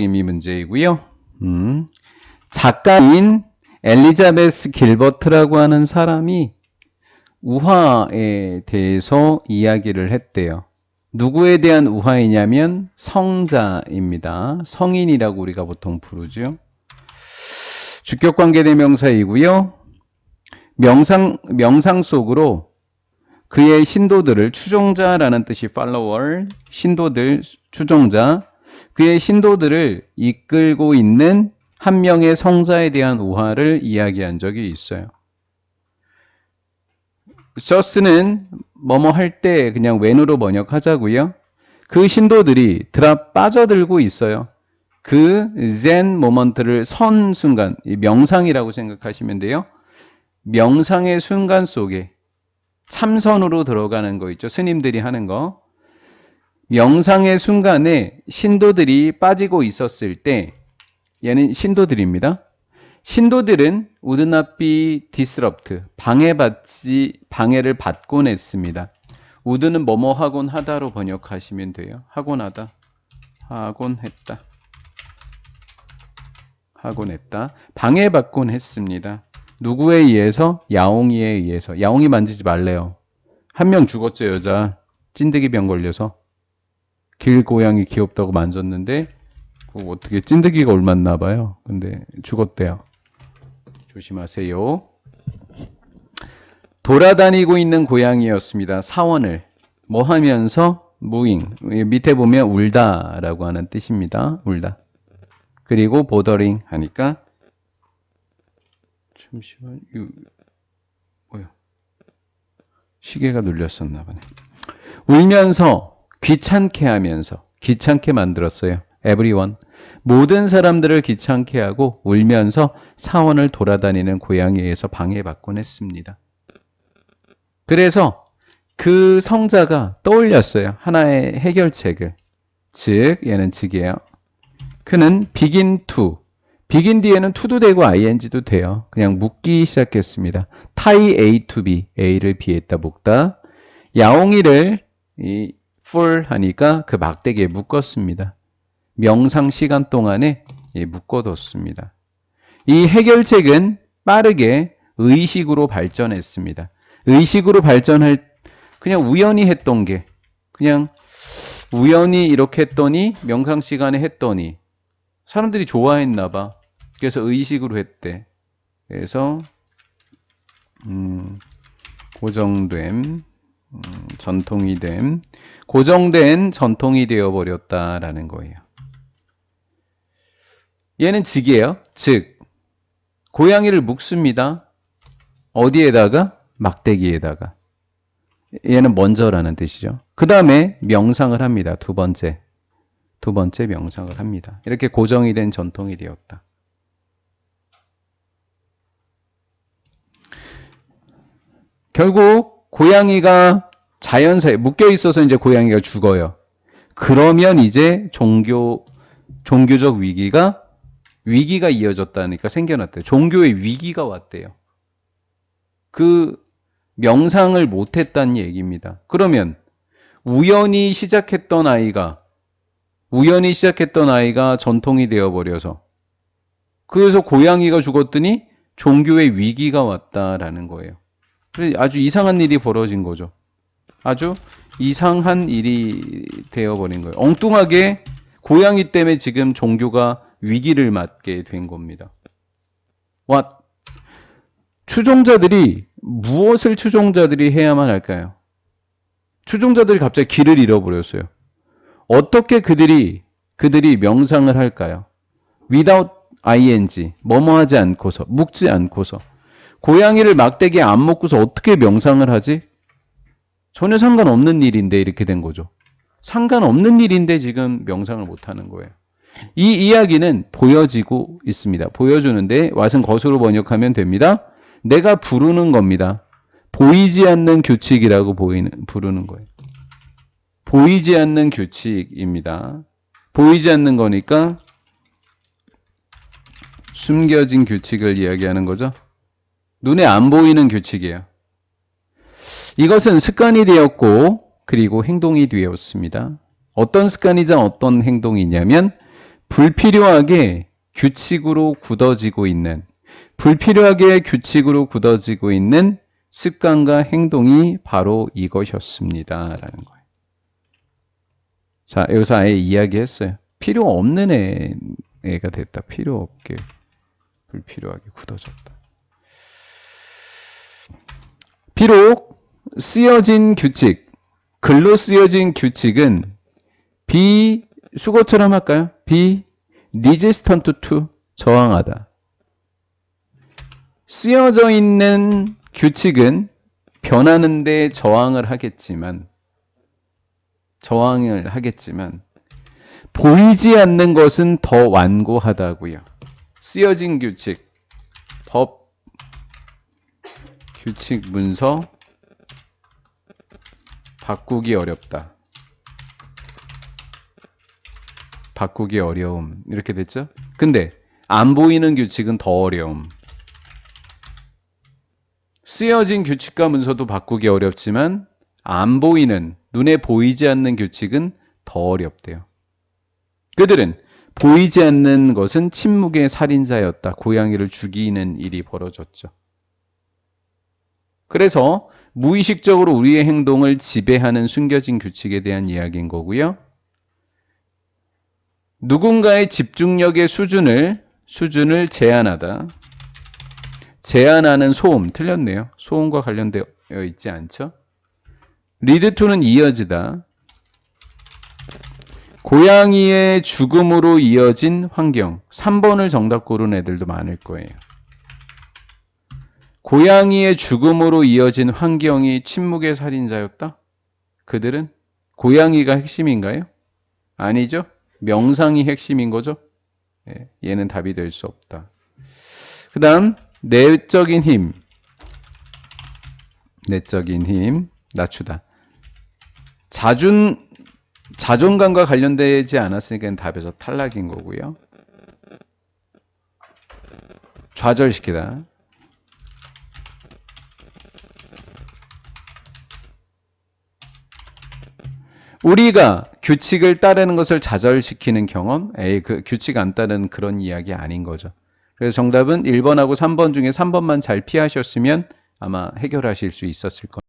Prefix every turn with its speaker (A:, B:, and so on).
A: 의미 문제이고요. 작가인 엘리자베스 길버트라고 하는 사람이 우화에 대해서 이야기를 했대요. 누구에 대한 우화이냐면 성자입니다. 성인이라고 우리가 보통 부르죠. 주격관계대명사이고요. 명상 속으로 그의 신도들을, 추종자라는 뜻이 follower, 신도들, 추종자, 그의 신도들을 이끌고 있는 한 명의 성자에 대한 우화를 이야기한 적이 있어요. 서스는 뭐뭐 할 때 그냥 when으로 번역하자고요. 그 신도들이 빠져들고 있어요. 그 zen 모먼트를 선 순간, 명상이라고 생각하시면 돼요. 명상의 순간 속에 참선으로 들어가는 거 있죠. 스님들이 하는 거. 명상의 순간에 신도들이 빠지고 있었을 때, 얘는 신도들입니다. 신도들은 would not be disrupt, 방해를 받곤 했습니다. would는 뭐뭐 하곤 하다로 번역하시면 돼요. 하곤 하다, 하곤 했다, 하곤 했다. 방해받곤 했습니다. 누구에 의해서? 야옹이에 의해서. 야옹이 만지지 말래요. 한 명 죽었죠, 여자. 찐득이병 걸려서. 길고양이 귀엽다고 만졌는데 어떻게 찐득이가 옮았나 봐요. 근데 죽었대요. 조심하세요. 돌아다니고 있는 고양이였습니다. 사원을 뭐 하면서? 무잉. 밑에 보면 울다라고 하는 뜻입니다. 울다. 그리고 보더링 하니까 잠시만, 뭐야? 시계가 눌렸었나 보네. 울면서, 귀찮게 하면서, 귀찮게 만들었어요. everyone. 모든 사람들을 귀찮게 하고 울면서 사원을 돌아다니는 고양이에서 방해받곤 했습니다. 그래서 그 성자가 떠올렸어요. 하나의 해결책을. 즉, 얘는 즉이에요. 그는 begin to. begin 뒤에는 to도 되고 ing도 돼요. 그냥 묶기 시작했습니다. tie A to B, A를 B에다 묶다. 야옹이를 full 하니까 그 막대기에 묶었습니다. 명상 시간 동안에 묶어뒀습니다. 이 해결책은 빠르게 의식으로 발전했습니다. 의식으로 그냥 우연히 했던 게, 그냥 우연히 이렇게 했더니, 명상 시간에 했더니 사람들이 좋아했나 봐. 그래서 의식으로 했대. 그래서 고정된, 고정된 전통이 되어버렸다라는 거예요. 얘는 즉이에요. 즉, 고양이를 묶습니다. 어디에다가? 막대기에다가. 얘는 먼저라는 뜻이죠. 그 다음에 명상을 합니다. 두 번째 명상을 합니다. 이렇게 고정이 된 전통이 되었다. 결국 고양이가 자연사에 묶여 있어서 이제 고양이가 죽어요. 그러면 이제 종교적 위기가 이어졌다니까 생겨났대요. 종교의 위기가 왔대요. 그 명상을 못했다는 얘기입니다. 그러면 우연히 시작했던 아이가 전통이 되어버려서, 그래서 고양이가 죽었더니 종교의 위기가 왔다라는 거예요. 아주 이상한 일이 벌어진 거죠. 아주 이상한 일이 되어버린 거예요. 엉뚱하게 고양이 때문에 지금 종교가 위기를 맞게 된 겁니다. 무엇을 추종자들이 해야만 할까요? 추종자들이 갑자기 길을 잃어버렸어요. 어떻게 그들이 명상을 할까요? without ing, 뭐뭐 하지 않고서, 묶지 않고서. 고양이를 막대기에 안 묶고서 어떻게 명상을 하지? 전혀 상관없는 일인데 이렇게 된 거죠. 상관없는 일인데 지금 명상을 못하는 거예요. 이 이야기는 보여지고 있습니다. 보여주는데 왓은 것으로 번역하면 됩니다. 내가 부르는 겁니다. 보이지 않는 규칙이라고 부르는 거예요. 보이지 않는 규칙입니다. 보이지 않는 거니까 숨겨진 규칙을 이야기하는 거죠. 눈에 안 보이는 규칙이에요. 이것은 습관이 되었고 그리고 행동이 되었습니다. 어떤 습관이자 어떤 행동이냐면 불필요하게 규칙으로 굳어지고 있는 습관과 행동이 바로 이것이었습니다. 라는 거예요. 자, 여기서 아예 이야기했어요. 필요 없는 애가 됐다. 필요 없게 불필요하게 굳어졌다. 비록 쓰여진 규칙, 글로 쓰여진 규칙은 수거처럼 할까요? resistant to, 저항하다. 쓰여져 있는 규칙은 변하는데 저항을 하겠지만 보이지 않는 것은 더 완고하다고요. 쓰여진 규칙, 법, 규칙 문서 바꾸기 어렵다. 바꾸기 어려움. 이렇게 됐죠? 근데 안 보이는 규칙은 더 어려움. 쓰여진 규칙과 문서도 바꾸기 어렵지만 안 보이는, 눈에 보이지 않는 규칙은 더 어렵대요. 그들은 보이지 않는 것은 침묵의 살인자였다. 고양이를 죽이는 일이 벌어졌죠. 그래서 무의식적으로 우리의 행동을 지배하는 숨겨진 규칙에 대한 이야기인 거고요. 누군가의 집중력의 수준을 제한하는 소음, 틀렸네요. 소음과 관련되어 있지 않죠? 리드 투는 이어지다. 고양이의 죽음으로 이어진 환경. 3번을 정답 고른 애들도 많을 거예요. 고양이의 죽음으로 이어진 환경이 침묵의 살인자였다? 그들은 고양이가 핵심인가요? 아니죠. 명상이 핵심인 거죠. 얘는 답이 될 수 없다. 그 다음 내적인 힘, 낮추다. 자존감과 관련되지 않았으니까 답에서 탈락인 거고요. 좌절시키다. 우리가 규칙을 따르는 것을 좌절시키는 경험? 그 규칙 안 따르는 그런 이야기 아닌 거죠. 그래서 정답은 1번하고 3번 중에 3번만 잘 피하셨으면 아마 해결하실 수 있었을 겁니다.